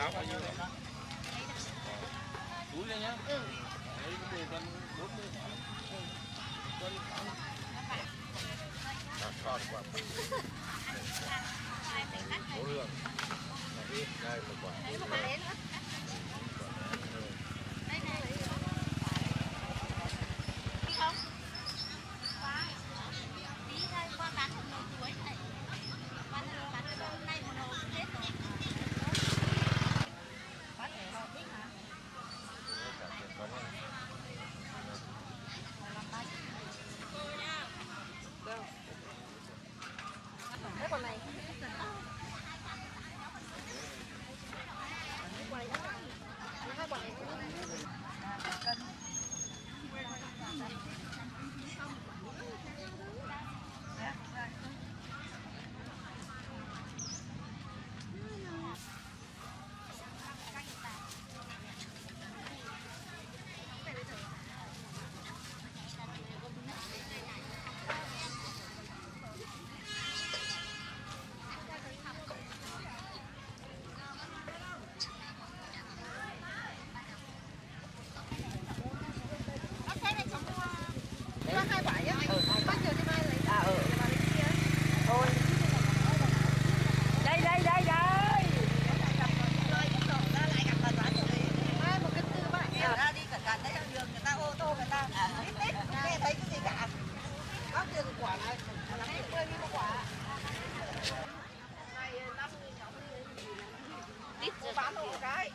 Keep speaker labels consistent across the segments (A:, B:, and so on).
A: áo bao nhiêu đấy? Túi đây nhá. Đấy, cái đề cân 40. Cân con quả. Số lượng. Ít đây một quả. Đấy một quả lớn nữa. Đây này. Đi không? Tí thôi, con bán một nồi chuối này. Bán cái hôm nay một nồi hết rồi. Có thể họ thích hả? Đâu? Cái con này. Quay đó. Hai quả này cân.
B: Bán một cái.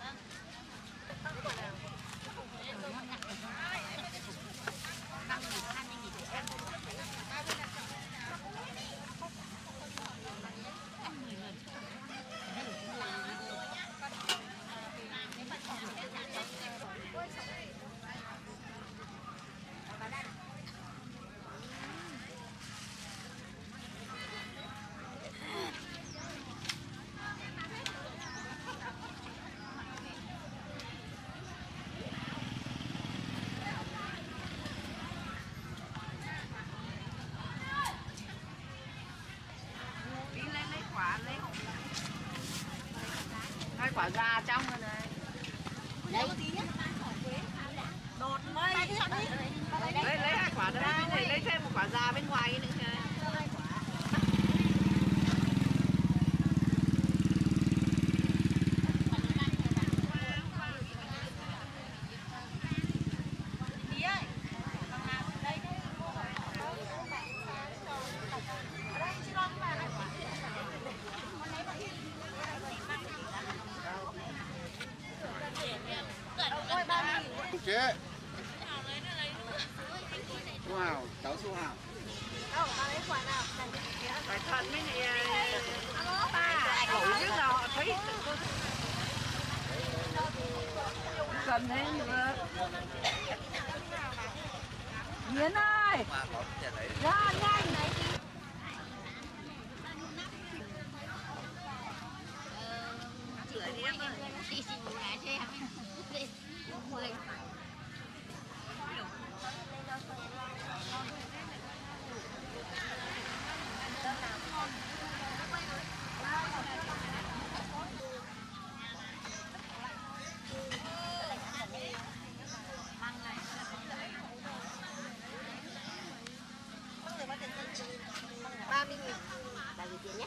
C: Hai quả già trong rồi này.
B: Đấy tí nhá. Đột mây.
C: Lấy hai quả đó bên này, lấy thêm một quả già bên ngoài nữa kìa.
A: Chế. Su Hào, cháu Su Hào.
B: Đâu, bà lấy quả nào?
C: Phải thuận với này. Ba. Khẩu biết là họ thấy. Cần thế nữa. Miến ơi. Ra nhanh.
B: Chữa đi em ơi. Đi xì một cái cho em. Mười. Ba mươi nghìn. Là gì tiền nhé?